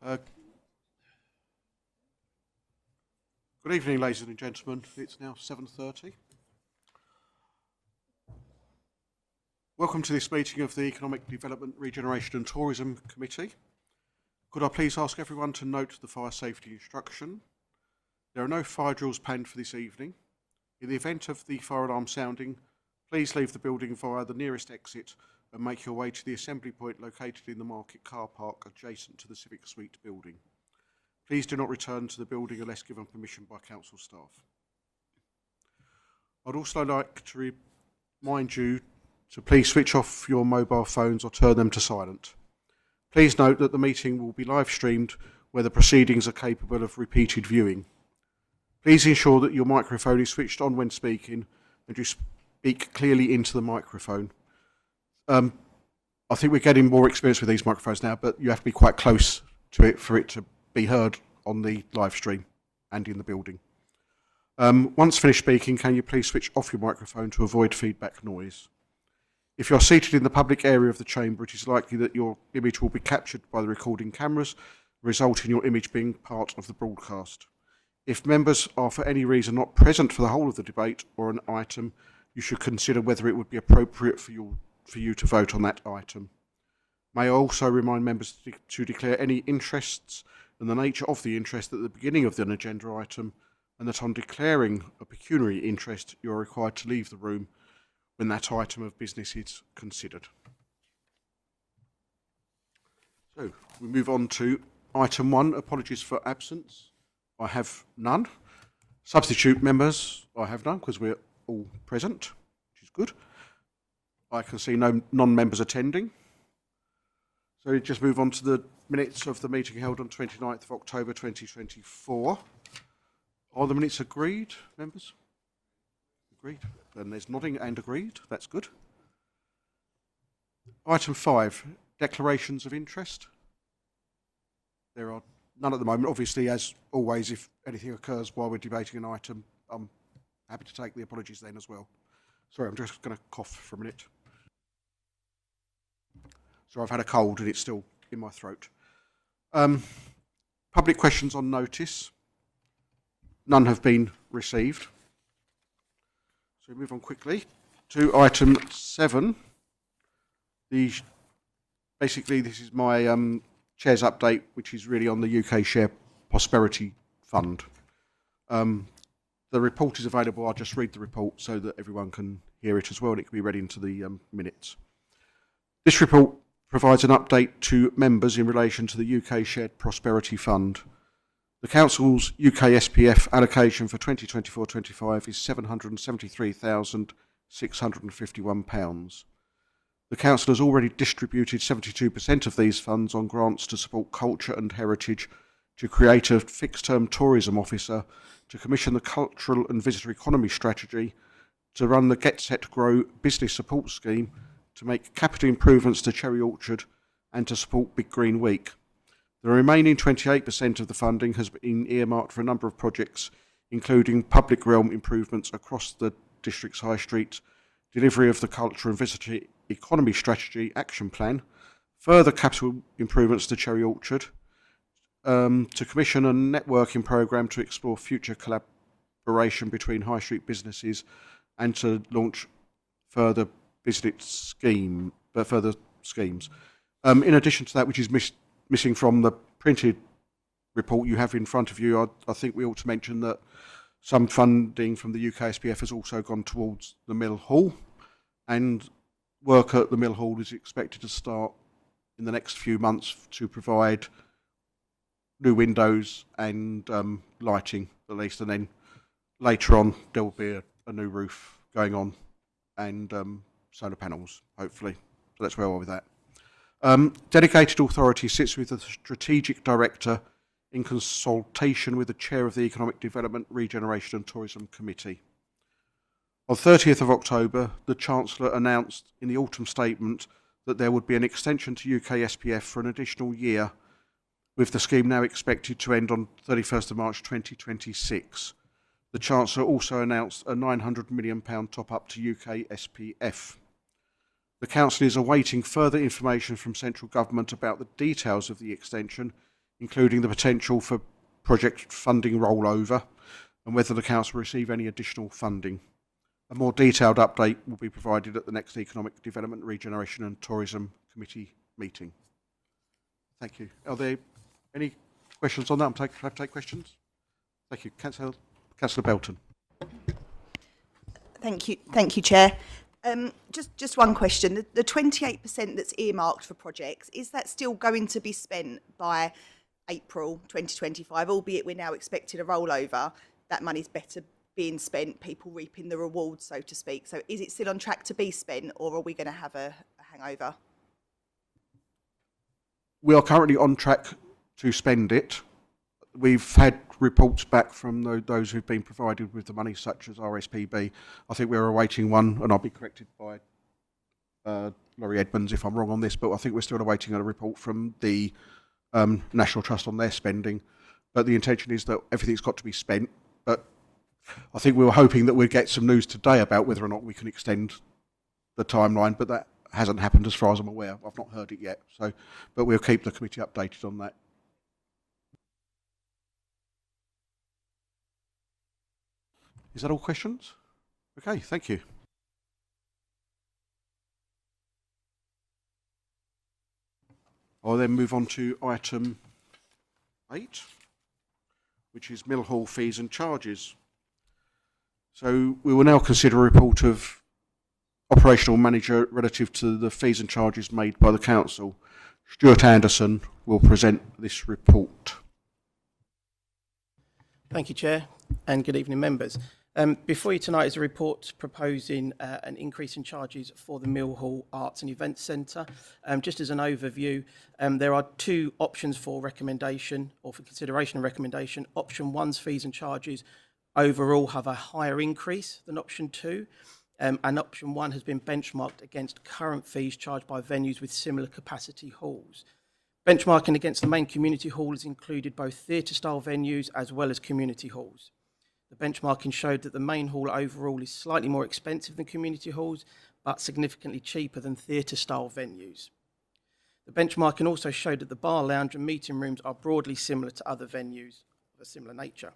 Uh, Good evening, ladies and gentlemen. It's now 7:30. Welcome to this meeting of the Economic Development, Regeneration and Tourism Committee. Could I please ask everyone to note the fire safety instruction? There are no fire drills planned for this evening. In the event of the fire alarm sounding, please leave the building via the nearest exit and make your way to the assembly point located in the market car park adjacent to the Civic Suite building. Please do not return to the building unless given permission by council staff. I'd also like to remind you to please switch off your mobile phones or turn them to silent. Please note that the meeting will be live streamed where the proceedings are capable of repeated viewing. Please ensure that your microphone is switched on when speaking and you speak clearly into the microphone. I think we're getting more experience with these microphones now, but you have to be quite close to it for it to be heard on the live stream and in the building. Once finished speaking, can you please switch off your microphone to avoid feedback noise? If you're seated in the public area of the chamber, it is likely that your image will be captured by the recording cameras, resulting in your image being part of the broadcast. If members are for any reason not present for the whole of the debate or an item, you should consider whether it would be appropriate for you to vote on that item. May I also remind members to declare any interests and the nature of the interest at the beginning of an agenda item, and that on declaring a pecuniary interest, you are required to leave the room when that item of business is considered. So we move on to item 1, apologies for absence. I have none. Substitute members, I have none because we're all present, which is good. I can see no non-members attending. So we just move on to the minutes of the meeting held on 29th of October 2024. Are the minutes agreed, members? Agreed. And there's nodding and agreed. That's good. Item 5, declarations of interest. There are none at the moment. Obviously, as always, if anything occurs while we're debating an item, I'm happy to take the apologies then as well. Sorry, I'm just going to cough for a minute. So I've had a cold and it's still in my throat. Public questions on notice. None have been received. So we move on quickly to item 7. Basically, this is my Chair's update, which is really on the UK Share Prosperity Fund. The report is available. I'll just read the report so that everyone can hear it as well, and it can be read into the minutes. This report provides an update to members in relation to the UK Shared Prosperity Fund. The Council's UK SPF allocation for 2024-25 is £773,651. The Council has already distributed 72% of these funds on grants to support culture and heritage, to create a fixed-term tourism officer, to commission the cultural and visitor economy strategy, to run the Get Set Grow business support scheme, to make capital improvements to Cherry Orchard, and to support Big Green Week. The remaining 28% of the funding has been earmarked for a number of projects, including public realm improvements across the district's high street, delivery of the culture and visitor economy strategy action plan, further capital improvements to Cherry Orchard, to commission a networking programme to explore future collaboration between high street businesses, and to launch further further schemes. In addition to that, which is missing from the printed report you have in front of you, I think we ought to mention that some funding from the UK SPF has also gone towards the Mill Hall, and work at the Mill Hall is expected to start in the next few months to provide new windows and lighting at least, and then later on there will be a new roof going on and solar panels, hopefully. So that's where we are with that. Delegated authority sits with the Strategic Director in consultation with the Chair of the Economic Development, Regeneration and Tourism Committee. On 30th of October, the Chancellor announced in the autumn statement that there would be an extension to UK SPF for an additional year, with the scheme now expected to end on 31st of March 2026. The Chancellor also announced a £900 million top-up to UK SPF. The Council is awaiting further information from central government about the details of the extension, including the potential for project funding rollover and whether the council will receive any additional funding. A more detailed update will be provided at the next Economic Development, Regeneration and Tourism Committee meeting. Thank you. Are there any questions on that? I'm happy to take questions. Thank you. Councillor Belton. Thank you, Chair. Just one question. The 28% that's earmarked for projects, is that still going to be spent by April 2025, albeit we're now expecting a rollover? That money's better being spent, people reaping the rewards, so to speak. So is it still on track to be spent, or are we going to have a hangover? We are currently on track to spend it. We've had reports back from those who've been provided with the money, such as RSPB. I think we're awaiting one, and I'll be corrected by Laurie Edmonds if I'm wrong on this, but I think we're still awaiting a report from the National Trust on their spending. But the intention is that everything's got to be spent. But I think we were hoping that we'd get some news today about whether or not we can extend the timeline, but that hasn't happened as far as I'm aware. I've not heard it yet. So, but we'll keep the committee updated on that. Is that all questions? Okay, thank you. I'll then move on to item 8, which is Millhall fees and charges. So we will now consider a report of operational manager relative to the fees and charges made by the council. Stuart Anderson will present this report. Thank you, Chair, and good evening, members. Before you tonight is a report proposing an increase in charges for the Millhall Arts and Events Centre. Just as an overview, there are two options for recommendation or for consideration and recommendation. Option 1's fees and charges overall have a higher increase than option 2, and option 1 has been benchmarked against current fees charged by venues with similar capacity halls. Benchmarking against the main community hall has included both theatre-style venues as well as community halls. The benchmarking showed that the main hall overall is slightly more expensive than community halls, but significantly cheaper than theatre-style venues. The benchmarking also showed that the bar, lounge and meeting rooms are broadly similar to other venues of a similar nature.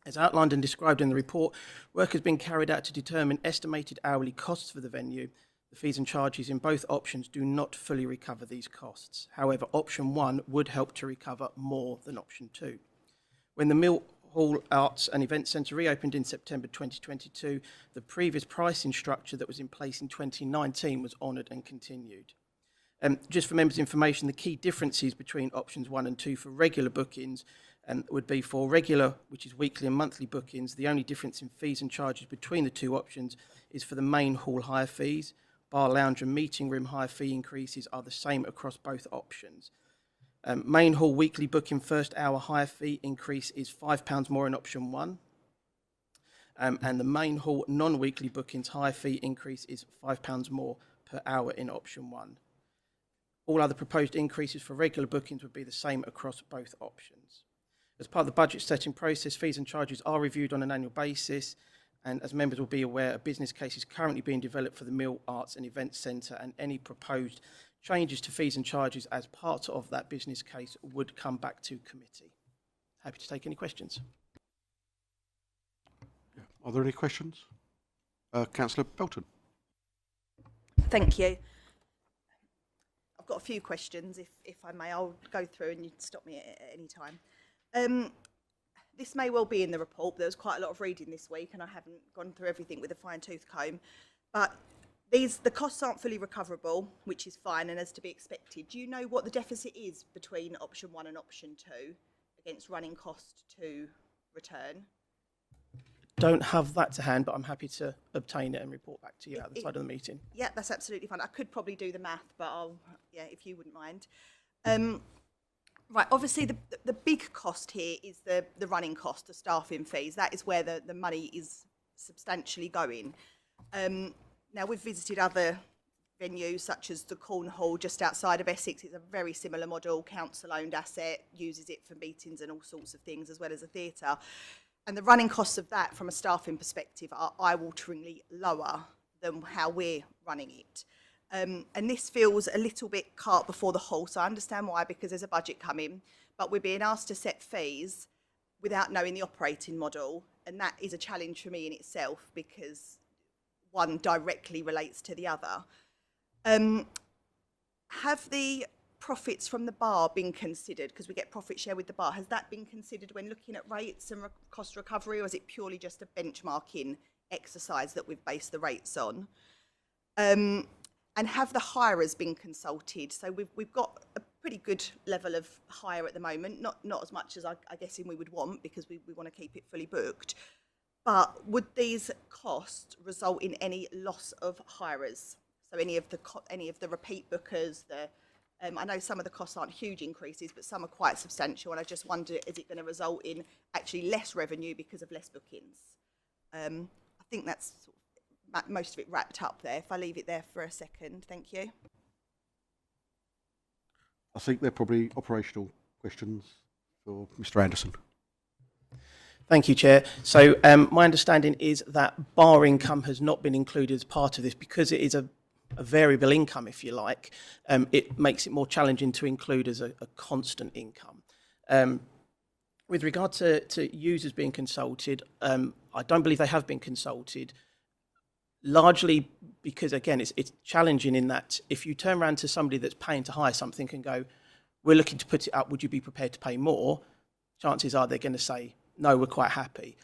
As outlined and described in the report, work has been carried out to determine estimated hourly costs for the venue. The fees and charges in both options do not fully recover these costs. However, option 1 would help to recover more than option 2. When the Millhall Arts and Events Centre reopened in September 2022, the previous pricing structure that was in place in 2019 was honoured and continued. Just for members' information, the key differences between options 1 and 2 for regular bookings would be for regular, which is weekly and monthly bookings, the only difference in fees and charges between the two options is for the main hall hire fees. Bar, lounge and meeting room hire fee increases are the same across both options. Main hall weekly booking first hour hire fee increase is £5 more in option 1. And the main hall non-weekly bookings hire fee increase is £5 more per hour in option 1. All other proposed increases for regular bookings would be the same across both options. As part of the budget setting process, fees and charges are reviewed on an annual basis, and as members will be aware, a business case is currently being developed for the Mill Arts and Events Centre, and any proposed changes to fees and charges as part of that business case would come back to committee. Happy to take any questions. Are there any questions? Councillor Belton. Thank you. I've got a few questions, if I may. I'll go through and you stop me at any time. This may well be in the report, but there was quite a lot of reading this week and I haven't gone through everything with a fine-tooth comb. But the costs aren't fully recoverable, which is fine and as to be expected. Do you know what the deficit is between option 1 and option 2 against running cost to return? Don't have that to hand, but I'm happy to obtain it and report back to you at the side of the meeting. Yeah, that's absolutely fine. I could probably do the math, but if you wouldn't mind. Right, obviously the big cost here is the running cost, the staffing fees. That is where the money is substantially going. Now, we've visited other venues such as the Corn Hall just outside of Essex. It's a very similar model, council-owned asset, uses it for meetings and all sorts of things, as well as a theatre. And the running costs of that, from a staffing perspective, are eye-wateringly lower than how we're running it. And this feels a little bit cart before the horse. I understand why, because there's a budget coming, but we're being asked to set fees without knowing the operating model. And that is a challenge for me in itself, because one directly relates to the other. Have the profits from the bar been considered? Because we get profit share with the bar. Has that been considered when looking at rates and cost recovery, or is it purely just a benchmarking exercise that we've based the rates on? And have the hirers been consulted? So we've got a pretty good level of hire at the moment, not as much as I guessing we would want, because we want to keep it fully booked. But would these costs result in any loss of hirers? So any of the repeat bookers, I know some of the costs aren't huge increases, but some are quite substantial, and I just wonder, is it going to result in actually less revenue because of less bookings? I think that's sort of most of it wrapped up there. If I leave it there for a second, thank you. I think they're probably operational questions for Mr. Anderson. Thank you, Chair. So my understanding is that bar income has not been included as part of this because it is a variable income, if you like. It makes it more challenging to include as a constant income. With regard to users being consulted, I don't believe they have been consulted, largely because, again, it's challenging in that if you turn around to somebody that's paying to hire something and go, we're looking to put it up, would you be prepared to pay more? Chances are they're going to say, no, we're quite happy.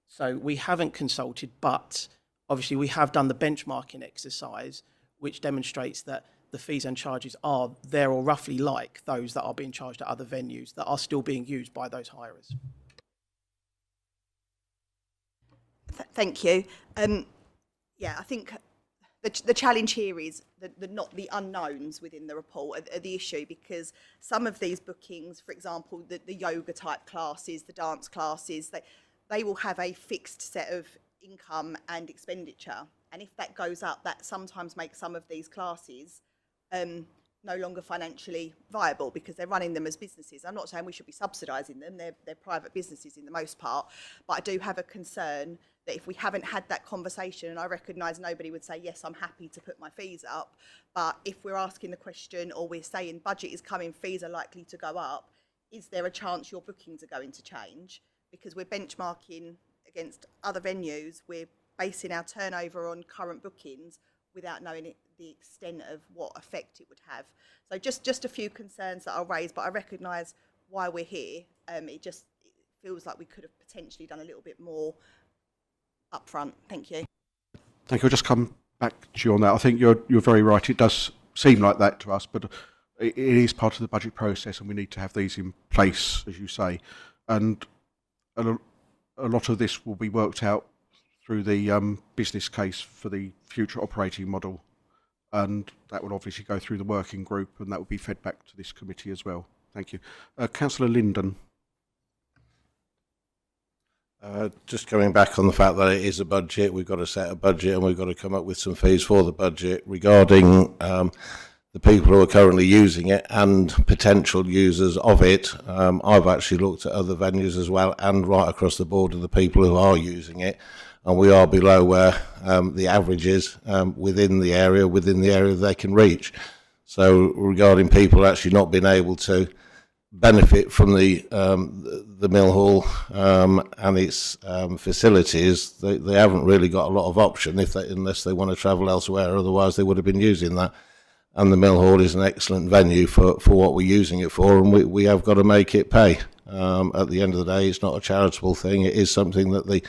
So we haven't consulted, but obviously we have done the benchmarking exercise, which demonstrates that the fees and charges are there or roughly like those that are being charged at other venues that are still being used by those hirers. Thank you. Yeah, I think the challenge here is not the unknowns within the report are the issue, because some of these bookings, for example, the yoga type classes, the dance classes, they will have a fixed set of income and expenditure. And if that goes up, that sometimes makes some of these classes no longer financially viable because they're running them as businesses. I'm not saying we should be subsidising them, they're private businesses in the most part, but I do have a concern that if we haven't had that conversation, and I recognise nobody would say, yes, I'm happy to put my fees up, but if we're asking the question or we're saying budget is coming, fees are likely to go up, is there a chance your bookings are going to change? Because we're benchmarking against other venues, we're basing our turnover on current bookings without knowing the extent of what effect it would have. So just a few concerns that I'll raise, but I recognise why we're here. It feels like we could have potentially done a little bit more upfront. Thank you. Thank you. I'll just come back to you on that. I think you're very right. It does seem like that to us, but it is part of the budget process, and we need to have these in place, as you say. And a lot of this will be worked out through the business case for the future operating model, and that will obviously go through the working group, and that will be fed back to this committee as well. Thank you. Councillor Linden. Just coming back on the fact that it is a budget, we've got to set a budget and we've got to come up with some fees for the budget. Regarding the people who are currently using it and potential users of it, I've actually looked at other venues as well, and right across the board of the people who are using it, and we are below where the average is within the area they can reach. So regarding people actually not being able to benefit from the mill hall and its facilities, they haven't really got a lot of option unless they want to travel elsewhere. Otherwise they would have been using that. And the mill hall is an excellent venue for what we're using it for, and we have got to make it pay. At the end of the day, it's not a charitable thing. It is something that the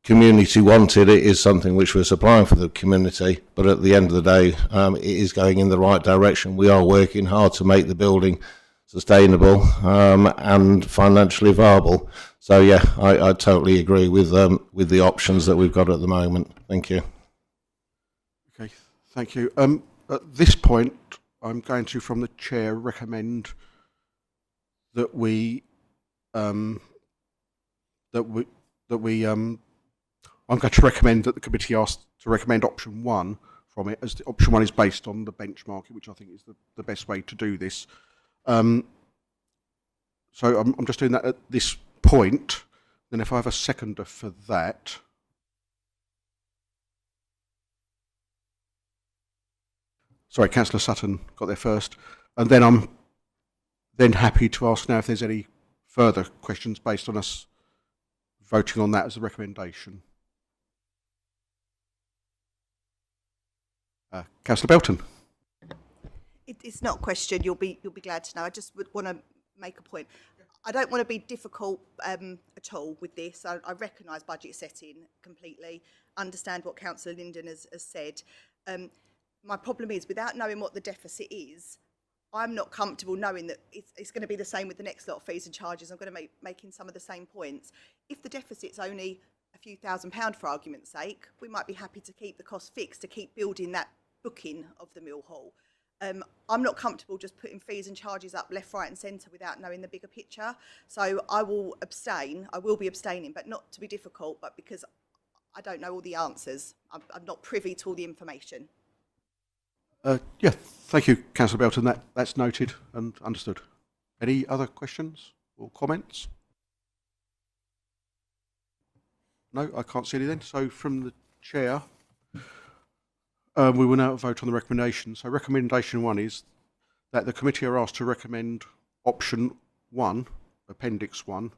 community wanted. It is something which we're supplying for the community, but at the end of the day, it is going in the right direction. We are working hard to make the building sustainable and financially viable. So yeah, I totally agree with the options that we've got at the moment. Thank you. Okay, thank you. At this point, I'm going to, from the chair, recommend that I'm going to recommend that the committee ask to recommend option 1 from it, as the option 1 is based on the benchmarking, which I think is the best way to do this. So I'm just doing that at this point. Then if I have a seconder for that. sorry, Councillor Sutton got there first, and then I'm then happy to ask now if there's any further questions based on us voting on that as a recommendation. Councillor Belton. It's not a question. You'll be glad to know. I just would want to make a point. I don't want to be difficult at all with this. I recognise budget setting completely. Understand what Councillor Linden has said. My problem is, without knowing what the deficit is, I'm not comfortable knowing that it's going to be the same with the next lot of fees and charges. I'm going to making some of the same points. If the deficit's only a few £1,000s for argument's sake, we might be happy to keep the cost fixed, to keep building that booking of the Mill Hall. I'm not comfortable just putting fees and charges up left, right and centre without knowing the bigger picture. So I will abstain. I will be abstaining, but not to be difficult, but because I don't know all the answers. I'm not privy to all the information. Yeah, thank you, Councillor Belton. That's noted and understood. Any other questions or comments? No, I can't see any then. So from the chair, we will now vote on the recommendation. So recommendation 1 is that the committee are asked to recommend option 1, appendix 1,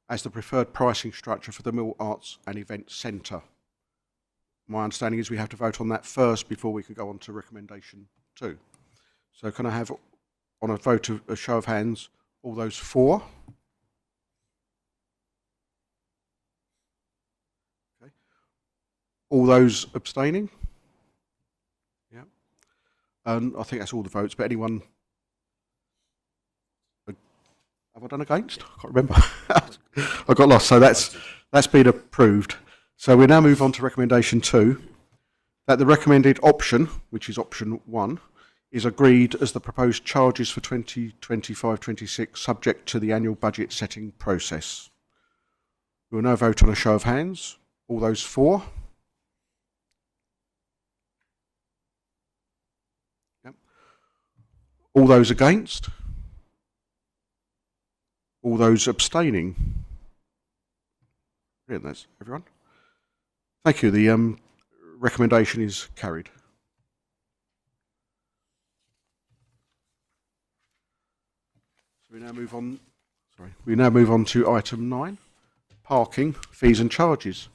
as the preferred pricing structure for the Mill Arts and Events Centre. My understanding is we have to vote on that first before we can go on to recommendation 2. So can I have, on a vote of a show of hands, all those for? Okay. All those abstaining? Yeah. And I think that's all the votes, but anyone? Have I done against? I can't remember. I got lost. So that's been approved. So we now move on to recommendation 2, that the recommended option, which is option 1, is agreed as the proposed charges for 2025-26 subject to the annual budget setting process. We will now vote on a show of hands. All those for? Yep. All those against? All those abstaining? Brilliant, that's everyone. Thank you. The recommendation is carried. So we now move on. We now move on to item 9, parking fees and charges.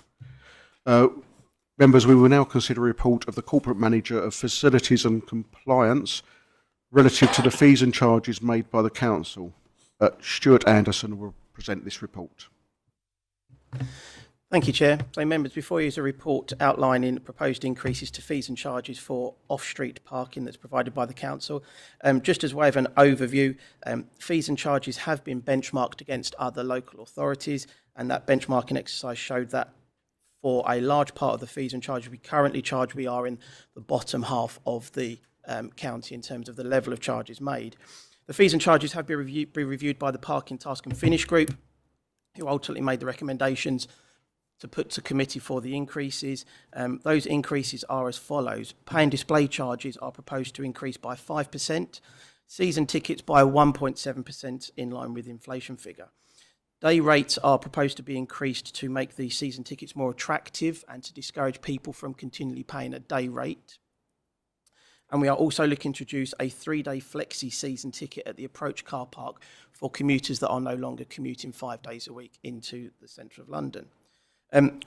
Members, we will now consider a report of the Corporate Manager of Facilities and Compliance relative to the fees and charges made by the Council. Stuart Anderson will present this report. Thank you, Chair. So, members, before you is a report outlining proposed increases to fees and charges for off-street parking that's provided by the Council. Just as way of an overview, fees and charges have been benchmarked against other local authorities, and that benchmarking exercise showed that for a large part of the fees and charges we currently charge, we are in the bottom half of the county in terms of the level of charges made. The fees and charges have been reviewed by the Parking Task and Finish Group, who ultimately made the recommendations to put to committee for the increases. Those increases are as follows. Pay and display charges are proposed to increase by 5%, season tickets by 1.7% in line with the inflation figure. Day rates are proposed to be increased to make the season tickets more attractive and to discourage people from continually paying a day rate. And we are also looking to introduce a 3-day flexi season ticket at the approach car park for commuters that are no longer commuting 5 days a week into the centre of London.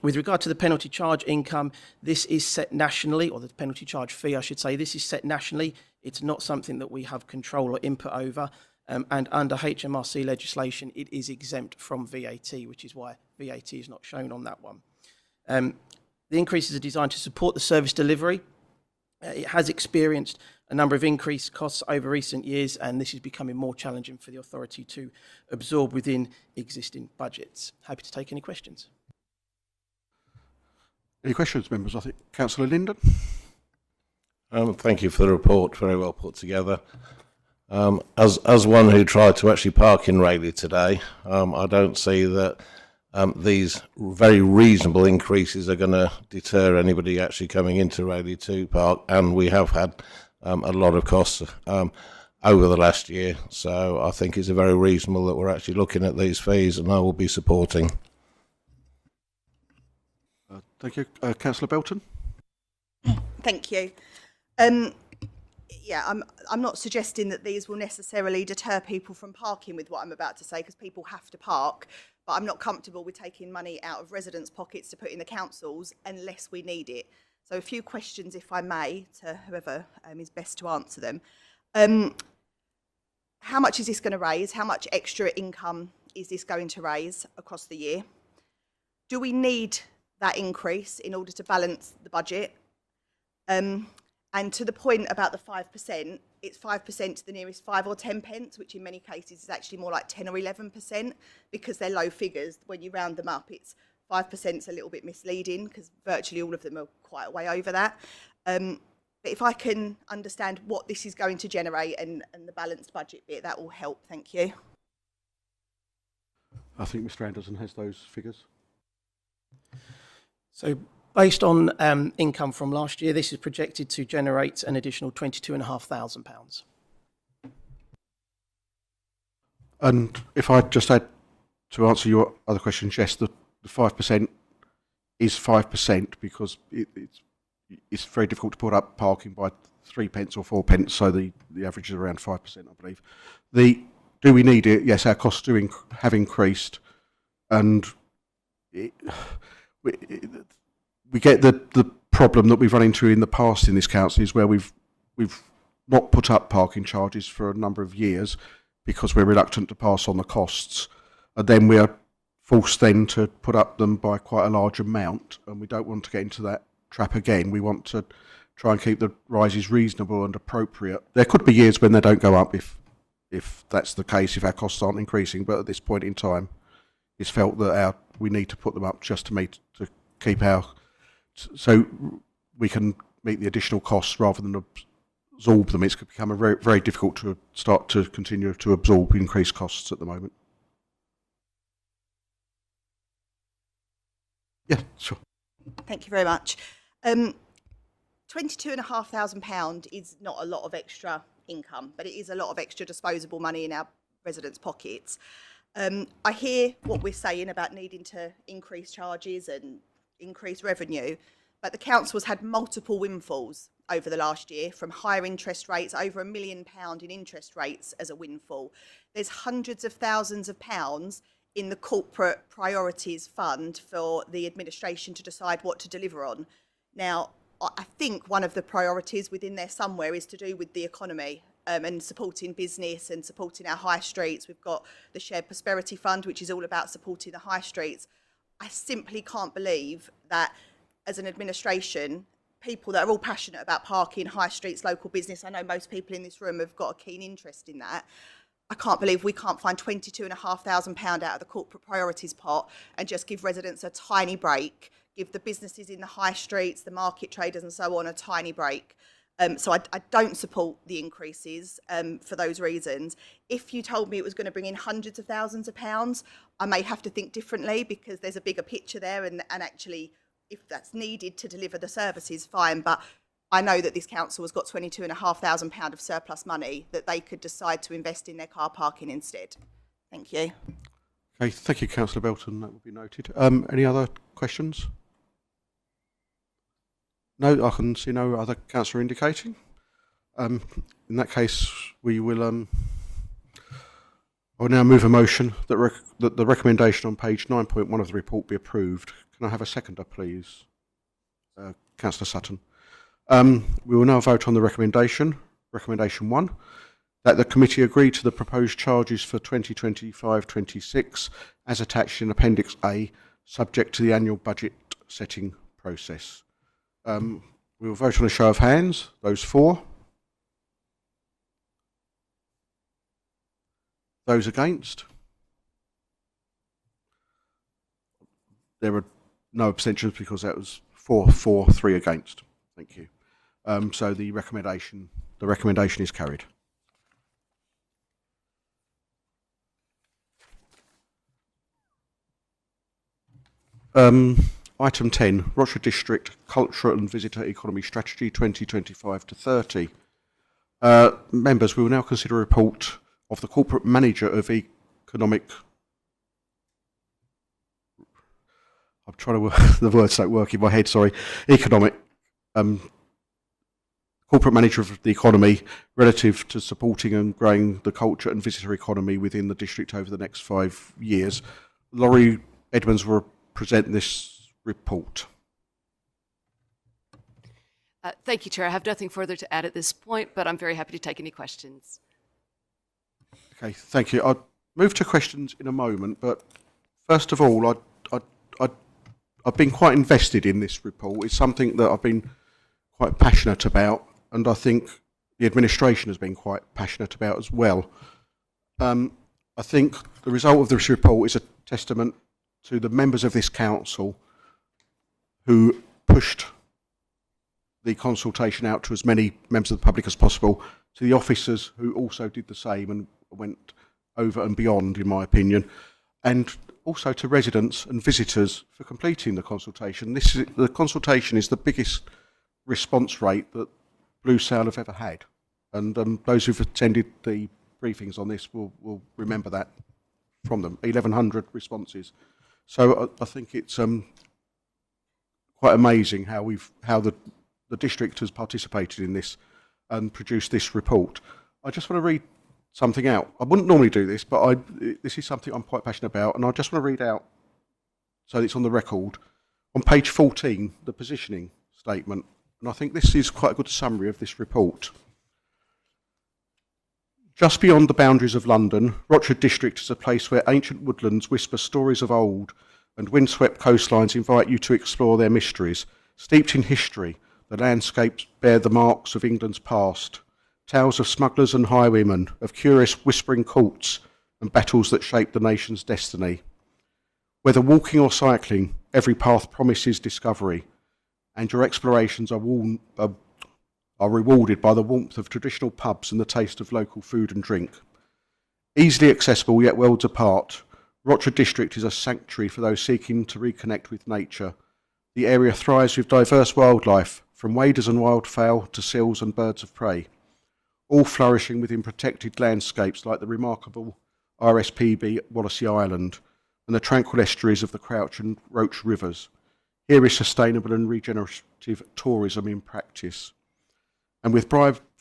With regard to the penalty charge income, this is set nationally, or the penalty charge fee, I should say. This is set nationally. It's not something that we have control or input over. And under HMRC legislation, it is exempt from VAT, which is why VAT is not shown on that one. The increases are designed to support the service delivery. It has experienced a number of increased costs over recent years, and this is becoming more challenging for the authority to absorb within existing budgets. Happy to take any questions. Any questions, members? I think Councillor Linden. Thank you for the report, very well put together. As one who tried to actually park in Rayleigh today, I don't see that these very reasonable increases are going to deter anybody actually coming into Rayleigh to park, and we have had a lot of costs over the last year, so I think it's very reasonable that we're actually looking at these fees, and I will be supporting. Thank you. Councillor Belton. Thank you. yeah, I'm not suggesting that these will necessarily deter people from parking with what I'm about to say, because people have to park, but I'm not comfortable with taking money out of residents' pockets to put in the councils unless we need it. So a few questions, if I may, to whoever is best to answer them. How much is this going to raise? How much extra income is this going to raise across the year? Do we need that increase in order to balance the budget? And to the point about the 5%, it's 5% to the nearest 5 or 10 pence, which in many cases is actually more like 10 or 11%, because they're low figures. When you round them up, it's 5% is a little bit misleading, because virtually all of them are quite a way over that. But if I can understand what this is going to generate and the balanced budget bit, that will help. Thank you. I think Mr. Anderson has those figures. So based on income from last year, this is projected to generate an additional £22,500. And if I just add to answer your other questions, yes, the 5% is 5% because it's very difficult to put up parking by 3 pence or 4 pence, so the average is around 5%, I believe. Do we need it? Yes, our costs have increased, and we get the problem that we've run into in the past in this council is where we've not put up parking charges for a number of years because we're reluctant to pass on the costs, and then we are forced then to put up them by quite a large amount, and we don't want to get into that trap again. We want to try and keep the rises reasonable and appropriate. There could be years when they don't go up if that's the case, if our costs aren't increasing, but at this point in time, it's felt that we need to put them up just to keep so we can meet the additional costs rather than absorb them. It's become very, very difficult to start to continue to absorb increased costs at the moment. Yeah, sure. Thank you very much. £22,500 is not a lot of extra income, but it is a lot of extra disposable money in our residents' pockets. I hear what we're saying about needing to increase charges and increase revenue, but the council has had multiple windfalls over the last year, from higher interest rates, over £1 million in interest rates as a windfall. There's hundreds of thousands of pounds in the corporate priorities fund for the administration to decide what to deliver on. Now, I think one of the priorities within there somewhere is to do with the economy and supporting business and supporting our high streets. We've got the Shared Prosperity Fund, which is all about supporting the high streets. I simply can't believe that as an administration, people that are all passionate about parking, high streets, local business, I know most people in this room have got a keen interest in that. I can't believe we can't find £22,500 out of the corporate priorities pot and just give residents a tiny break, give the businesses in the high streets, the market traders and so on a tiny break. So I don't support the increases for those reasons. If you told me it was going to bring in hundreds of thousands of pounds, I may have to think differently, because there's a bigger picture there, and actually, if that's needed to deliver the services, fine. But I know that this council has got £22,500 of surplus money that they could decide to invest in their car parking instead. Thank you. Okay, thank you, Councillor Belton. That will be noted. Any other questions? No, I can see no other councillor indicating. In that case, we will. I will now move a motion that the recommendation on page 9.1 of the report be approved. Can I have a seconder, please? Councillor Sutton. We will now vote on the recommendation. Recommendation 1, that the committee agree to the proposed charges for 2025-26 as attached in Appendix A, subject to the annual budget setting process. We will vote on a show of hands. Those for? Those against? There are no abstentions because that was 4 for, 3 against. Thank you. So the recommendation is carried. Item 10, Rochester District Cultural and Visitor Economy Strategy 2025-30. Members, we will now consider a report of the Corporate Manager of Economic... I'm trying to work, the words don't work in my head, sorry. corporate manager of the economy relative to supporting and growing the culture and visitor economy within the district over the next 5 years. Laurie Edmonds will present this report. Thank you, Chair. I have nothing further to add at this point, but I'm very happy to take any questions. Okay, thank you. I'll move to questions in a moment, but first of all, I've been quite invested in this report. It's something that I've been quite passionate about, and I think the administration has been quite passionate about as well. I think the result of this report is a testament to the members of this council who pushed the consultation out to as many members of the public as possible, to the officers who also did the same and went over and beyond, in my opinion, and also to residents and visitors for completing the consultation. The consultation is the biggest response rate that Blue Sail have ever had, and those who've attended the briefings on this will remember that from them. 1,100 responses. So I think it's quite amazing how the district has participated in this and produced this report. I just want to read something out. I wouldn't normally do this, but this is something I'm quite passionate about, and I just want to read out so it's on the record. On page 14, the positioning statement, and I think this is quite a good summary of this report. Just beyond the boundaries of London, Rochford District is a place where ancient woodlands whisper stories of old and windswept coastlines invite you to explore their mysteries. Steeped in history, the landscapes bear the marks of England's past, tales of smugglers and highwaymen, of curious whispering courts and battles that shaped the nation's destiny. Whether walking or cycling, every path promises discovery, and your explorations are rewarded by the warmth of traditional pubs and the taste of local food and drink. Easily accessible yet worlds apart, Rochford District is a sanctuary for those seeking to reconnect with nature. The area thrives with diverse wildlife, from waders and wildfowl to seals and birds of prey, all flourishing within protected landscapes like the remarkable RSPB at Wallasey Island and the tranquil estuaries of the Crouch and Roach rivers. Here is sustainable and regenerative tourism in practice. And with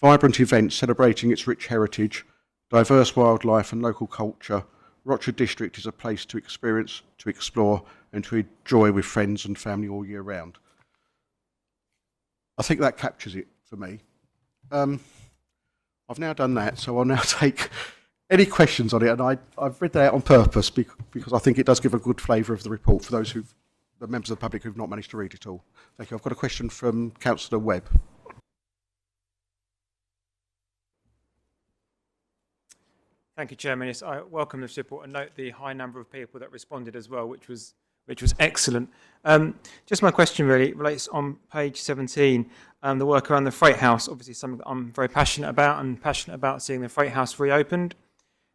vibrant events celebrating its rich heritage, diverse wildlife and local culture, Rochford District is a place to experience, to explore and to enjoy with friends and family all year round. I think that captures it for me. I've now done that, so I'll now take any questions on it, and I've read that out on purpose because I think it does give a good flavour of the report for those the members of the public who've not managed to read it all. Thank you. I've got a question from Councillor Webb. Thank you, Chairman. Yes, I welcome this report and note the high number of people that responded as well, which was excellent. Just my question really relates on page 17, the work around the Freight House, obviously something that I'm very passionate about seeing the Freight House reopened.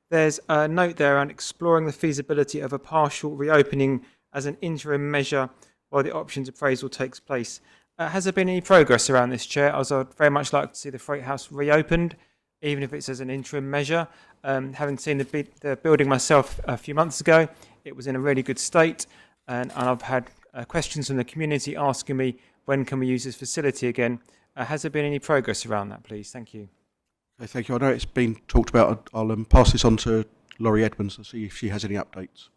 There's a note there on exploring the feasibility of a partial reopening as an interim measure while the options appraisal takes place. Has there been any progress around this, Chair? As I'd very much like to see the Freight House reopened, even if it's as an interim measure. Having seen the building myself a few months ago, it was in a really good state, and I've had questions from the community asking me, when can we use this facility again? Has there been any progress around that, please? Thank you. Okay, thank you. I know it's been talked about. I'll pass this on to Laurie Edmonds to see if she has any updates.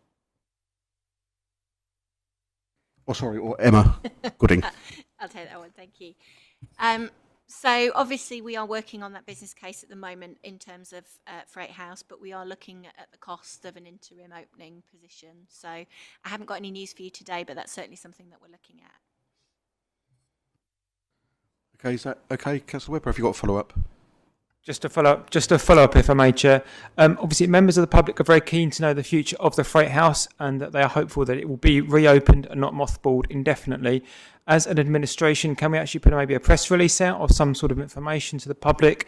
Or Emma Gooding. I'll take that one, thank you. So obviously we are working on that business case at the moment in terms of Freight House, but we are looking at the cost of an interim opening position. So I haven't got any news for you today, but that's certainly something that we're looking at. Okay, is that okay, Councillor Webb, or have you got a follow-up? Just to follow up, if I may, Chair. Obviously, members of the public are very keen to know the future of the Freight House and that they are hopeful that it will be reopened and not mothballed indefinitely. As an administration, can we actually put maybe a press release out or some sort of information to the public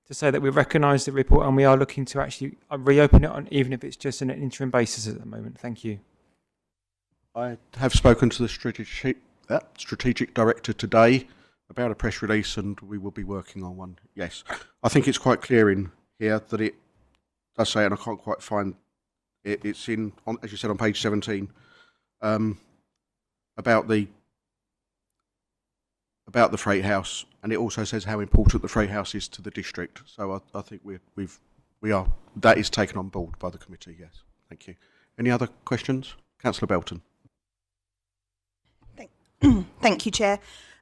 to say that we recognise the report and we are looking to actually reopen it, even if it's just on an interim basis at the moment? Thank you. I have spoken to the strategic director today about a press release, and we will be working on one. Yes, I think it's quite clear in here that it does say, and I can't quite find it. It's as you said, on page 17, about the about the Freight House, and it also says how important the Freight House is to the district. So I think that is taken on board by the committee. Yes, thank you. Any other questions, Councillor Belton? Thank you, Chair.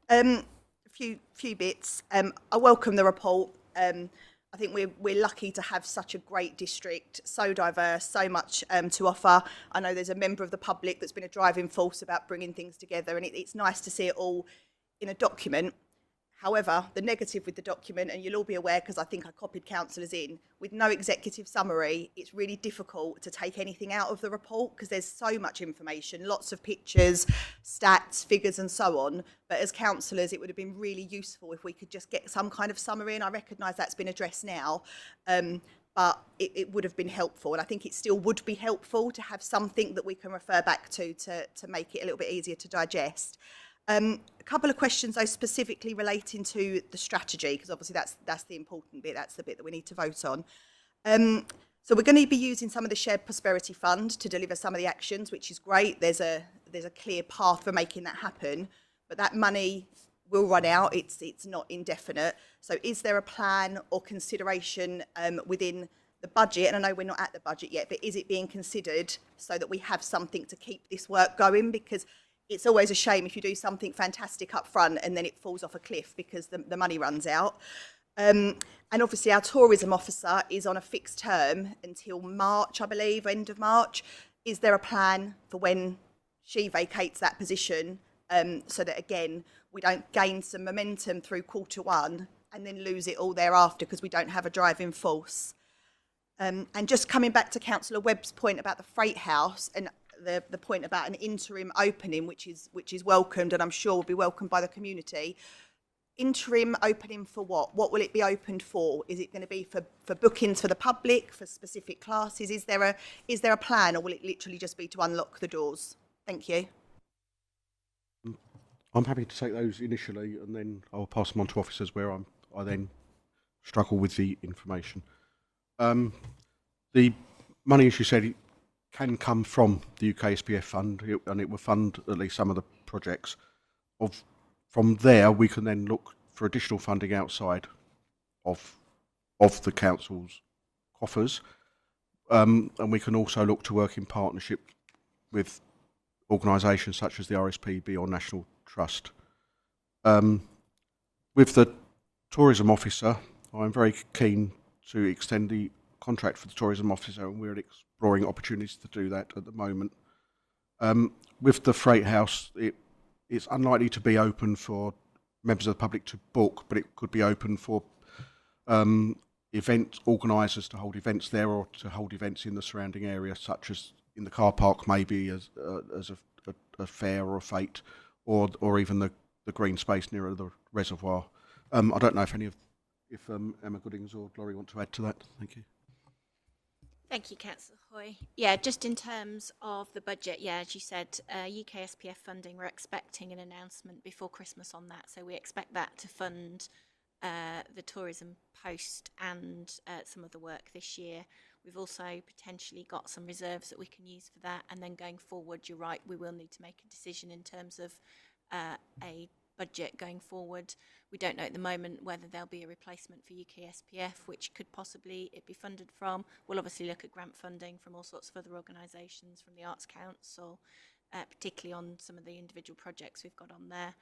A few bits. I welcome the report. I think we're lucky to have such a great district, so diverse, so much to offer. I know there's a member of the public that's been a driving force about bringing things together, and it's nice to see it all in a document. However, the negative with the document, and you'll all be aware because I think I copied councillors in, with no executive summary, it's really difficult to take anything out of the report because there's so much information, lots of pictures, stats, figures and so on. But as councillors, it would have been really useful if we could just get some kind of summary, and I recognise that's been addressed now, but it would have been helpful. And I think it still would be helpful to have something that we can refer back to make it a little bit easier to digest. A couple of questions, though, specifically relating to the strategy, because obviously that's the important bit. That's the bit that we need to vote on. So we're going to be using some of the Shared Prosperity Fund to deliver some of the actions, which is great. There's a clear path for making that happen, but that money will run out. It's not indefinite. So is there a plan or consideration within the budget? And I know we're not at the budget yet, but is it being considered so that we have something to keep this work going? Because it's always a shame if you do something fantastic up front and then it falls off a cliff because the money runs out. And obviously our tourism officer is on a fixed term until March, I believe, end of March. Is there a plan for when she vacates that position so that, again, we don't gain some momentum through Q1 and then lose it all thereafter because we don't have a driving force? And just coming back to Councillor Webb's point about the Freight House and the point about an interim opening, which is welcomed and I'm sure will be welcomed by the community. Interim opening for what? What will it be opened for? Is it going to be for bookings for the public, for specific classes? Is there a plan, or will it literally just be to unlock the doors? Thank you. I'm happy to take those initially, and then I'll pass them on to officers where I then struggle with the information. The money, as you said, can come from the UK SPF fund, and it will fund at least some of the projects. From there, we can then look for additional funding outside of the council's coffers, and we can also look to work in partnership with organisations such as the RSPB or National Trust. With the tourism officer, I'm very keen to extend the contract for the tourism officer, and we're exploring opportunities to do that at the moment. With the Freight House, it's unlikely to be open for members of the public to book, but it could be open for event organisers to hold events there or to hold events in the surrounding area, such as in the car park, maybe as a fair or a fete, or even the green space near the reservoir. I don't know if Emma Goodings or Laurie want to add to that. Thank you. Thank you, Councillor Hoy. Yeah, just in terms of the budget, yeah, as you said, UK SPF funding, we're expecting an announcement before Christmas on that. So we expect that to fund the tourism post and some of the work this year. We've also potentially got some reserves that we can use for that. And then going forward, you're right, we will need to make a decision in terms of a budget going forward. We don't know at the moment whether there'll be a replacement for UK SPF, which could possibly it be funded from. We'll obviously look at grant funding from all sorts of other organisations, from the Arts Council, particularly on some of the individual projects we've got on there.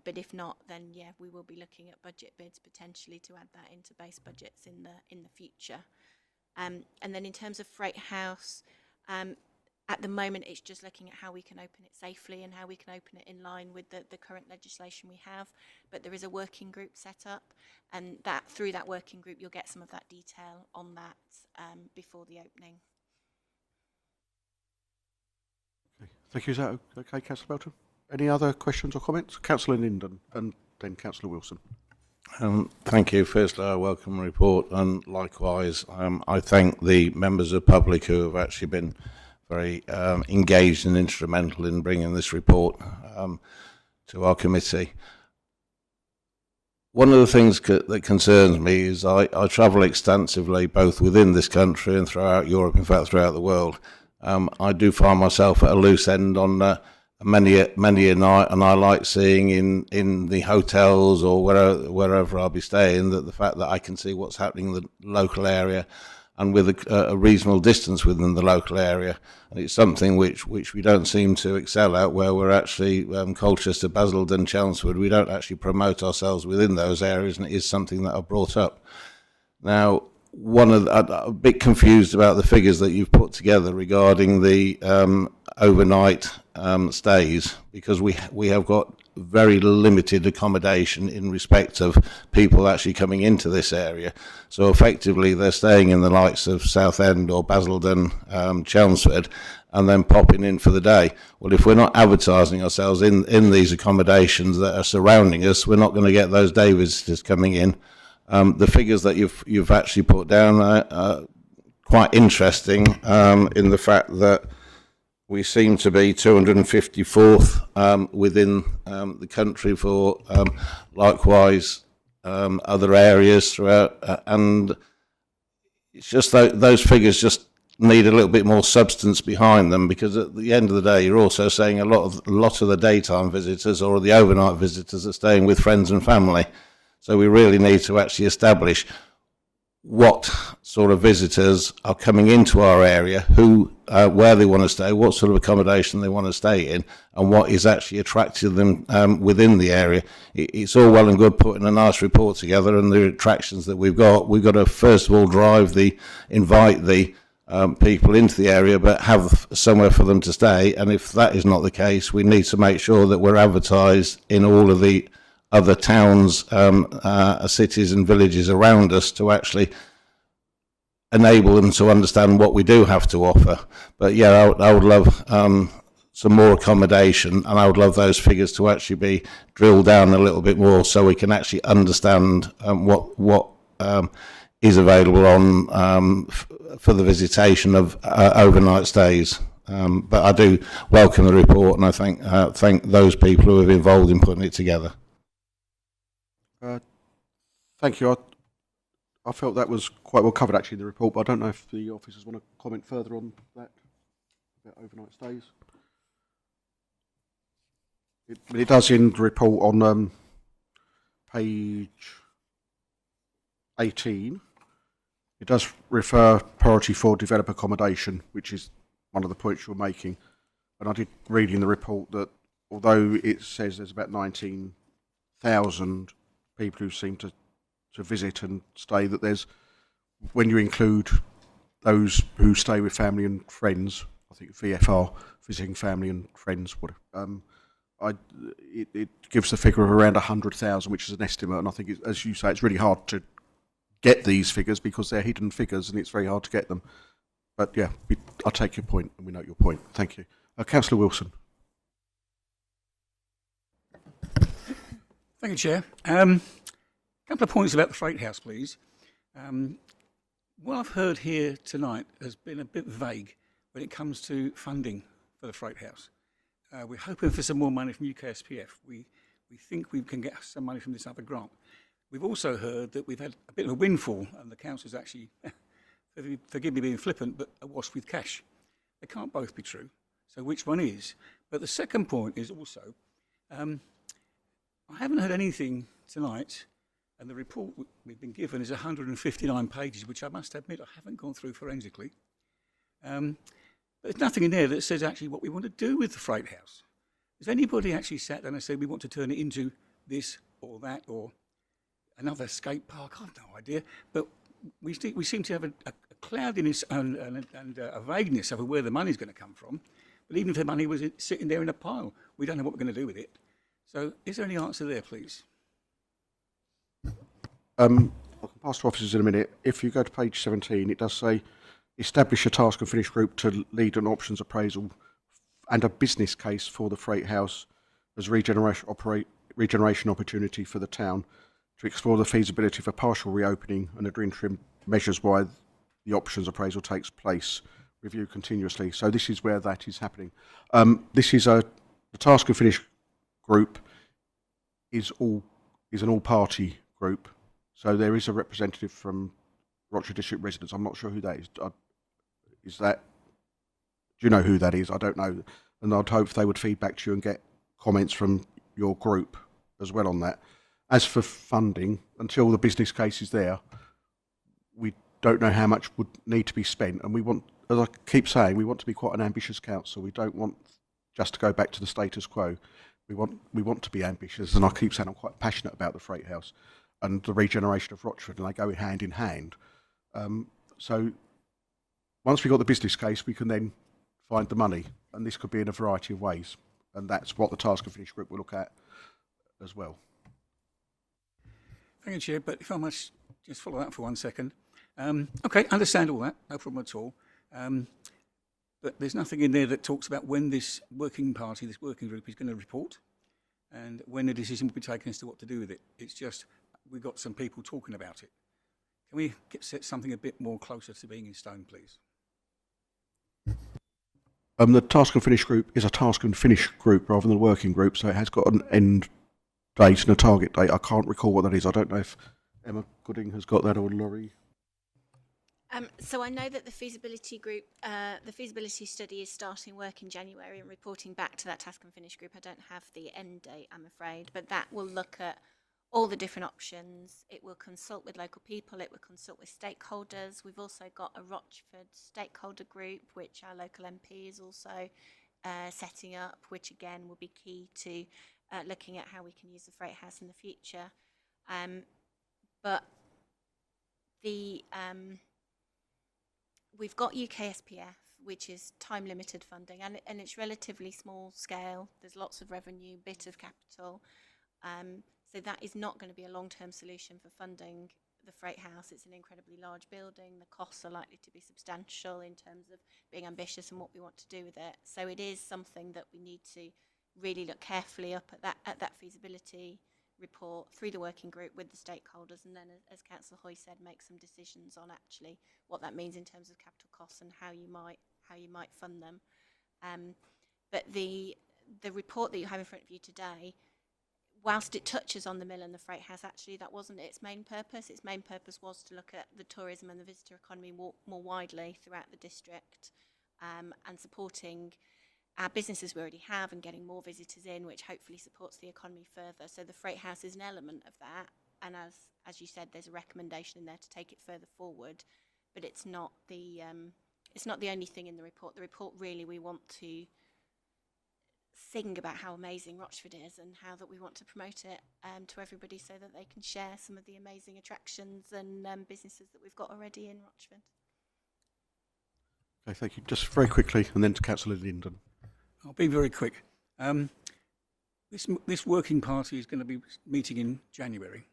But if not, then yeah, we will be looking at budget bids potentially to add that into base budgets in the future. And then in terms of Freight House, at the moment, it's just looking at how we can open it safely and how we can open it in line with the current legislation we have. But there is a working group set up, and that through that working group, you'll get some of that detail on that before the opening. Okay. Thank you. Is that okay, Councillor Belton? Any other questions or comments? Councillor Linden and then Councillor Wilson. Thank you. Firstly, I welcome the report, and likewise, I thank the members of the public who have actually been very engaged and instrumental in bringing this report to our committee. One of the things that concerns me is I travel extensively both within this country and throughout Europe, in fact throughout the world. I do find myself at a loose end on many a night, and I like seeing in the hotels or wherever I'll be staying, that the fact that I can see what's happening in the local area and with a reasonable distance within the local area. And it's something which we don't seem to excel at, where we're actually Colchester, Basildon, Chelmsford, we don't actually promote ourselves within those areas, and it is something that I've brought up. Now, I'm a bit confused about the figures that you've put together regarding the overnight stays, because we have got very limited accommodation in respect of people actually coming into this area. So effectively they're staying in the likes of Southend or Basildon, Chelmsford, and then popping in for the day. Well, if we're not advertising ourselves in these accommodations that are surrounding us, we're not going to get those day visitors coming in. The figures that you've actually put down are quite interesting, in the fact that we seem to be 254th within the country for likewise other areas throughout, and it's just those figures just need a little bit more substance behind them, because at the end of the day you're also saying a lot of the daytime visitors or the overnight visitors are staying with friends and family. So we really need to actually establish what sort of visitors are coming into our area, where they want to stay, what sort of accommodation they want to stay in, and what is actually attracting them within the area. It's all well and good putting a nice report together and the attractions that we've got. We've got to first of all invite the people into the area, but have somewhere for them to stay. And if that is not the case, we need to make sure that we're advertised in all of the other towns, cities and villages around us, to actually enable them to understand what we do have to offer. But yeah, I would love some more accommodation, and I would love those figures to actually be drilled down a little bit more, so we can actually understand what is available on for the visitation of overnight stays. But I do welcome the report, and I thank those people who have been involved in putting it together. Thank you. I felt that was quite well covered actually in the report, but I don't know if the officers want to comment further on that about overnight stays. It does in the report on page 18. It does refer priority for developer accommodation, which is one of the points you're making. And I did read in the report that although it says there's about 19,000 people who seem to visit and stay, that there's, when you include those who stay with family and friends, I think VFR, visiting family and friends, it gives the figure of around 100,000, which is an estimate, and I think, as you say, it's really hard to get these figures because they're hidden figures and it's very hard to get them. But yeah, I take your point and we note your point. Thank you. Councillor Wilson. Thank you, Chair. A couple of points about the Freight House, please. What I've heard here tonight has been a bit vague when it comes to funding for the Freight House. We're hoping for some more money from UKSPF. We think we can get some money from this other grant. We've also heard that we've had a bit of a windfall, and the council's actually, forgive me being flippant, but awash with cash. They can't both be true. So which one is? But the second point is also, I haven't heard anything tonight, and the report we've been given is 159 pages, which I must admit I haven't gone through forensically. But there's nothing in there that says actually what we want to do with the Freight House. Has anybody actually sat down and said we want to turn it into this or that or another skate park? I've no idea. But we seem to have a cloudiness and a vagueness over where the money's going to come from. But even if the money was sitting there in a pile, we don't know what we're going to do with it. So is there any answer there, please? I can pass to officers in a minute. If you go to page 17, it does say, establish a task and finish group to lead an options appraisal and a business case for the Freight House as regeneration opportunity for the town to explore the feasibility of a partial reopening and under interim measures while the options appraisal takes place. Review continuously. So this is where that is happening. This is the task and finish group is an all-party group. So there is a representative from Rochester District Residents. I'm not sure who that is. Do you know who that is? I don't know. and I'd hope they would feed back to you and get comments from your group as well on that. As for funding, until the business case is there, we don't know how much would need to be spent, and we want, as I keep saying, we want to be quite an ambitious council. We don't want just to go back to the status quo. We want to be ambitious, and I keep saying I'm quite passionate about the Freight House and the regeneration of Rochford, and they go hand in hand. So once we've got the business case, we can then find the money, and this could be in a variety of ways, and that's what the Task and Finish group will look at as well. Thank you, Chair, but if I must just follow that for 1 second. Okay, understand all that, no problem at all. But there's nothing in there that talks about when this working party, this working group is going to report and when a decision will be taken as to what to do with it. It's just we've got some people talking about it. Can we set something a bit more closer to being in stone, please? The Task and Finish group is a Task and Finish group rather than a working group, so it has got an end date and a target date. I can't recall what that is. I don't know if Emma Gooding has got that or Laurie. So I know that the feasibility group, the feasibility study is starting work in January and reporting back to that Task and Finish group. I don't have the end date, I'm afraid, but that will look at all the different options. It will consult with local people. It will consult with stakeholders. We've also got a Rochford stakeholder group, which our local MP is also setting up, which again will be key to looking at how we can use the Freight House in the future. But the we've got UK SPF, which is time-limited funding, and it's relatively small scale. There's lots of revenue, bit of capital. So that is not going to be a long-term solution for funding the Freight House. It's an incredibly large building. The costs are likely to be substantial in terms of being ambitious and what we want to do with it. So it is something that we need to really look carefully up at that feasibility report through the working group with the stakeholders, and then, as Councillor Hoy said, make some decisions on actually what that means in terms of capital costs and how you might fund them. But the report that you have in front of you today, whilst it touches on the mill and the Freight House, actually that wasn't its main purpose. Its main purpose was to look at the tourism and the visitor economy more widely throughout the district, and supporting our businesses we already have and getting more visitors in, which hopefully supports the economy further. So the Freight House is an element of that, and as you said, there's a recommendation in there to take it further forward, but it's not the only thing in the report. The report really, we want to sing about how amazing Rochford is and how that we want to promote it to everybody so that they can share some of the amazing attractions and businesses that we've got already in Rochford. Okay, thank you. Just very quickly, and then to Councillor Linden. I'll be very quick. This working party is going to be meeting in January.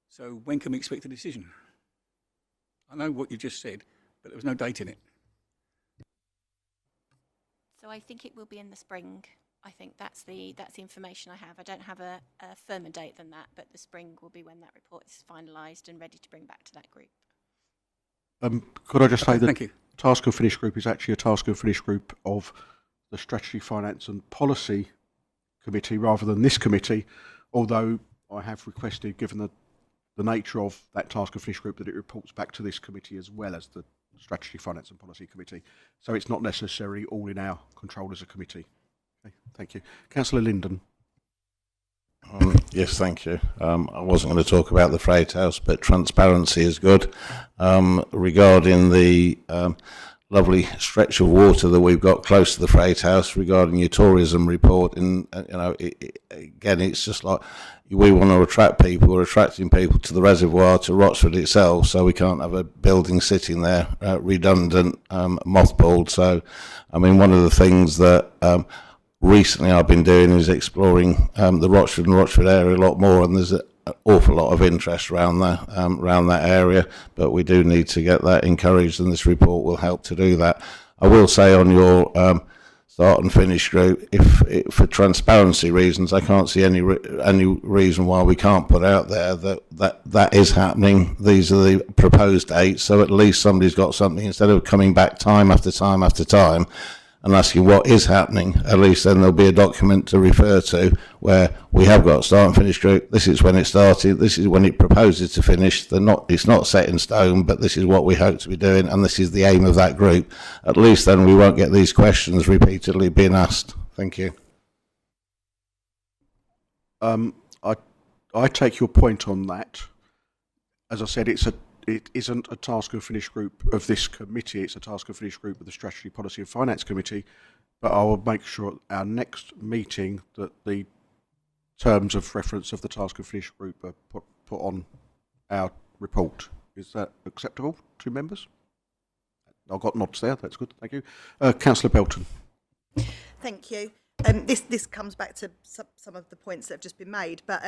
So when can we expect a decision? I know what you just said, but there was no date in it. So I think it will be in the spring. I think that's the information I have. I don't have a firmer date than that, but the spring will be when that report is finalised and ready to bring back to that group. Could I just say that Thank you. Task and Finish group is actually a Task and Finish group of the Strategy, Finance and Policy Committee rather than this committee, although I have requested, given the nature of that Task and Finish group, that it reports back to this committee as well as the Strategy, Finance and Policy Committee. So it's not necessarily all in our control as a committee. Okay, thank you. Councillor Linden. Yes, thank you. I wasn't going to talk about the Freight House, but transparency is good. Regarding the lovely stretch of water that we've got close to the Freight House, regarding your tourism report, and again, it's just like we want to attract people. We're attracting people to the reservoir, to Rochford itself, so we can't have a building sitting there redundant, mothballed. So, I mean, one of the things that recently I've been doing is exploring the Rochford and Rochford area a lot more, and there's an awful lot of interest around that area, but we do need to get that encouraged, and this report will help to do that. I will say on your start and finish group, if for transparency reasons, I can't see any reason why we can't put out there that is happening. These are the proposed dates, so at least somebody's got something instead of coming back time after time after time. and asking what is happening, at least then there'll be a document to refer to where we have got a start and finish group. This is when it started. This is when it proposes to finish. It's not set in stone, but this is what we hope to be doing, and this is the aim of that group. At least then we won't get these questions repeatedly being asked. Thank you. I take your point on that. As I said, it isn't a task and finish group of this committee. It's a task and finish group of the Strategy, Policy and Finance Committee. But I will make sure at our next meeting that the terms of reference of the task and finish group are put on our report. Is that acceptable to members? I've got nods there. That's good. Thank you. Councillor Belton. Thank you. This comes back to some of the points that have just been made, but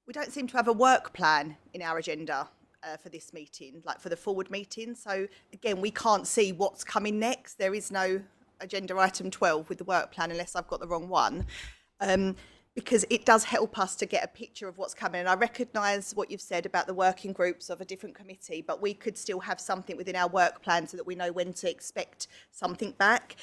we don't seem to have a work plan in our agenda for this meeting, like for the forward meeting. So again, we can't see what's coming next. There is no agenda item 12 with the work plan, unless I've got the wrong one, because it does help us to get a picture of what's coming. And I recognise what you've said about the working groups of a different committee, but we could still have something within our work plan so that we know when to expect something back.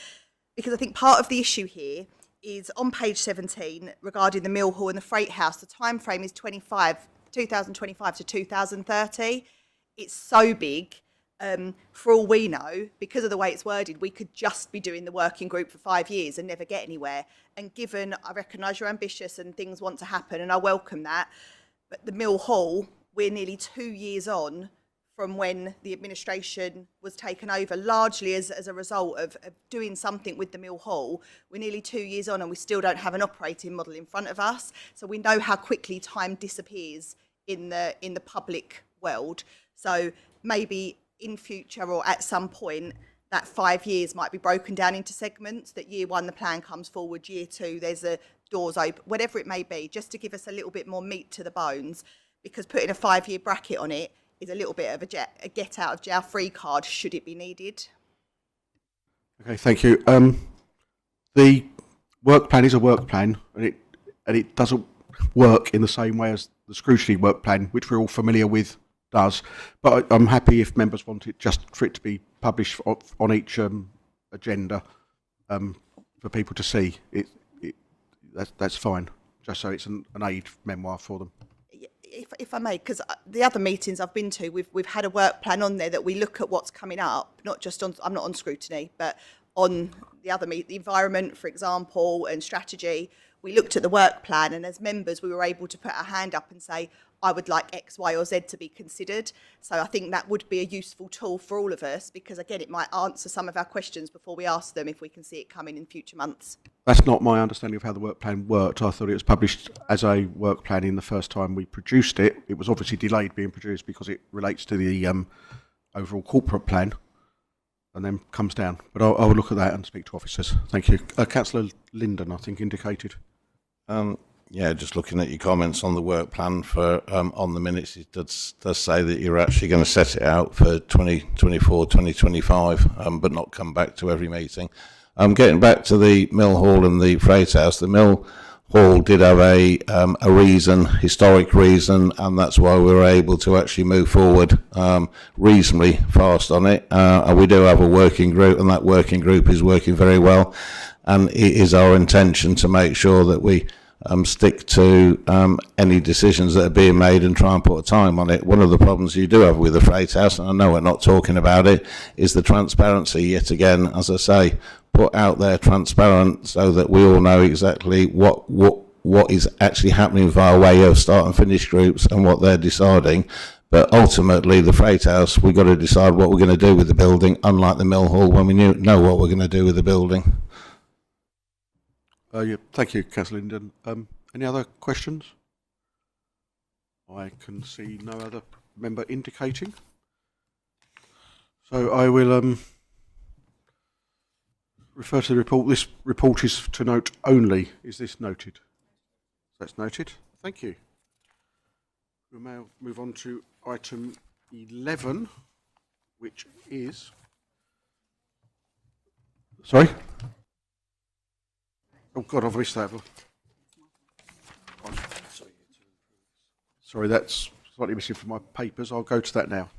Because I think part of the issue here is on page 17 regarding the mill hall and the freight house, the time frame is 2025 to 2030. It's so big. For all we know, because of the way it's worded, we could just be doing the working group for 5 years and never get anywhere. And given, I recognise you're ambitious and things want to happen, and I welcome that, but the mill hall, we're nearly 2 years on from when the administration was taken over, largely as a result of doing something with the mill hall. We're nearly 2 years on and we still don't have an operating model in front of us. So we know how quickly time disappears in the public world. So maybe in future or at some point, that 5 years might be broken down into segments, that year one, the plan comes forward, year two, there's a doors open, whatever it may be, just to give us a little bit more meat to the bones, because putting a 5-year bracket on it is a little bit of a get out of jail free card should it be needed. Okay, thank you. The work plan is a work plan, and it doesn't work in the same way as the scrutiny work plan, which we're all familiar with, does. But I'm happy if members want it just for it to be published on each agenda for people to see. That's fine, just so it's an aid memoir for them. If I may, because the other meetings I've been to, we've had a work plan on there that we look at what's coming up, not just on, I'm not on scrutiny, but on the other the environment, for example, and strategy. We looked at the work plan, and as members, we were able to put our hand up and say, I would like X, Y, or Z to be considered. So I think that would be a useful tool for all of us, because again, it might answer some of our questions before we ask them if we can see it coming in future months. That's not my understanding of how the work plan worked. I thought it was published as a work plan in the first time we produced it. It was obviously delayed being produced because it relates to the overall corporate plan and then comes down. But I'll look at that and speak to officers. Thank you. Councillor Linden, I think, indicated. Yeah, just looking at your comments on the work plan for on the minutes, it does say that you're actually going to set it out for 2024, 2025, but not come back to every meeting. Getting back to the mill hall and the freight house, the mill hall did have a reason, historic reason, and that's why we were able to actually move forward reasonably fast on it. And we do have a working group, and that working group is working very well. And it is our intention to make sure that we stick to any decisions that are being made and try and put a time on it. One of the problems you do have with the freight house, and I know we're not talking about it, is the transparency. Yet again, as I say, put out there transparent so that we all know exactly what is actually happening via way of start and finish groups and what they're deciding. But ultimately, the freight house, we've got to decide what we're going to do with the building, unlike the mill hall when we know what we're going to do with the building. Yeah, thank you, Councillor Linden. Any other questions? I can see no other member indicating. So I will refer to the report. This report is to note only. Is this noted? That's noted. Thank you. We'll now move on to item 11, which is... Sorry? Oh God, I've missed that. Sorry, that's slightly missing from my papers. I'll go to that now.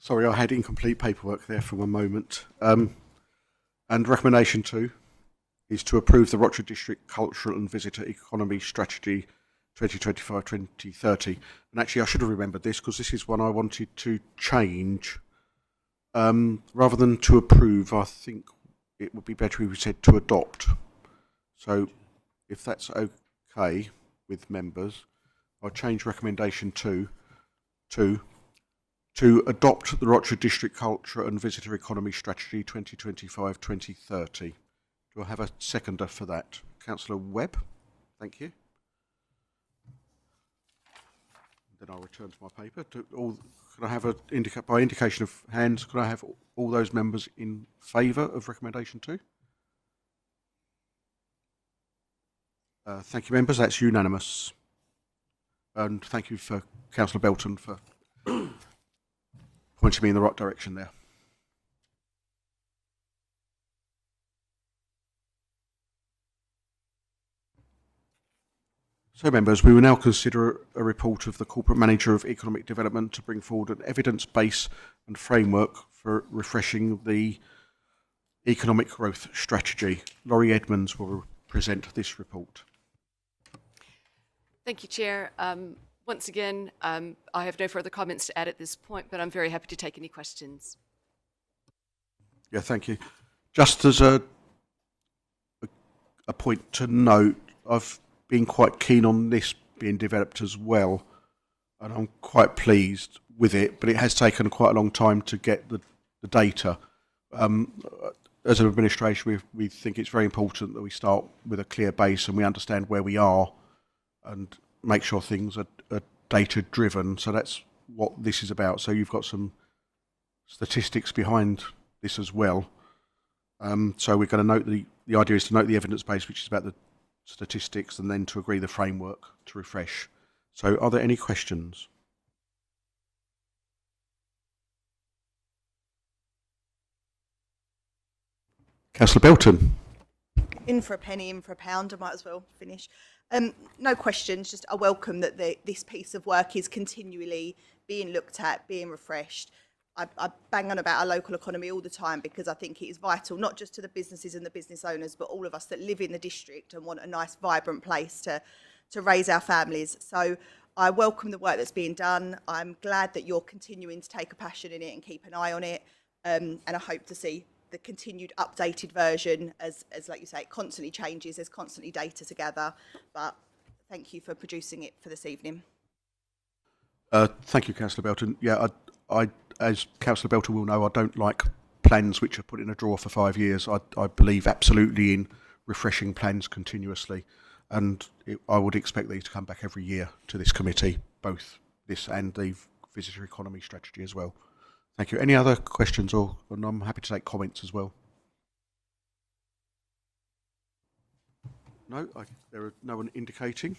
Sorry, I had incomplete paperwork there for one moment. And recommendation 2 is to approve the Rochester District Cultural and Visitor Economy Strategy 2025-2030. And actually, I should have remembered this because this is one I wanted to change. Rather than to approve, I think it would be better if we said to adopt. So if that's okay with members, I'll change recommendation 2 to adopt the Rochester District Culture and Visitor Economy Strategy 2025-2030. Do I have a seconder for that? Councillor Webb, thank you. Then I'll return to my paper. Can I have by indication of hands, can I have all those members in favour of recommendation 2? Thank you, members. That's unanimous. And thank you for Councillor Belton for pointing me in the right direction there. So, members, we will now consider a report of the Corporate Manager of Economic Development to bring forward an evidence base and framework for refreshing the economic growth strategy. Laurie Edmonds will present this report. Thank you, Chair. Once again, I have no further comments to add at this point, but I'm very happy to take any questions. Yeah, thank you. Just as a point to note, I've been quite keen on this being developed as well, and I'm quite pleased with it, but it has taken quite a long time to get the data. As an administration, we think it's very important that we start with a clear base and we understand where we are and make sure things are data driven. So that's what this is about. So you've got some statistics behind this as well. So we're going to note the idea is to note the evidence base, which is about the statistics, and then to agree the framework to refresh. So are there any questions? Councillor Belton. In for a penny, in for a pound, I might as well finish. No questions, just I welcome that this piece of work is continually being looked at, being refreshed. I bang on about our local economy all the time because I think it is vital, not just to the businesses and the business owners, but all of us that live in the district and want a nice, vibrant place to raise our families. So I welcome the work that's being done. I'm glad that you're continuing to take a passion in it and keep an eye on it. And I hope to see the continued updated version as like you say, it constantly changes, there's constantly data to gather, but thank you for producing it for this evening. Thank you, Councillor Belton. Yeah, I as Councillor Belton will know, I don't like plans which are put in a drawer for 5 years. I believe absolutely in refreshing plans continuously, and I would expect these to come back every year to this committee, both this and the visitor economy strategy as well. Thank you. Any other questions, or I'm happy to take comments as well. No, there are no one indicating.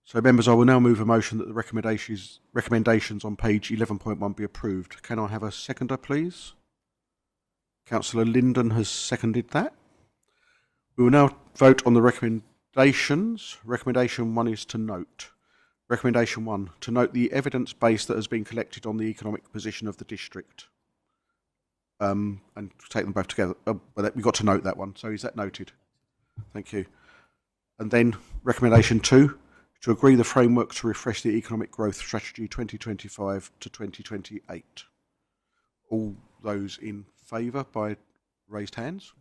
So, members, I will now move a motion that the recommendations on page 11.1 be approved. Can I have a seconder, please? Councillor Linden has seconded that. We will now vote on the recommendations. Recommendation 1 is to note. Recommendation 1, to note the evidence base that has been collected on the economic position of the district. And take them both together. We've got to note that one. So is that noted? Thank you. And then recommendation 2, to agree the framework to refresh the economic growth strategy 2025 to 2028. All those in favour by raised hands?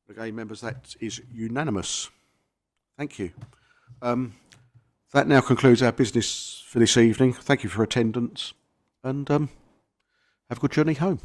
Again, members, that is unanimous. Thank you. That now concludes our business for this evening. Thank you for attendance, and have a good journey home.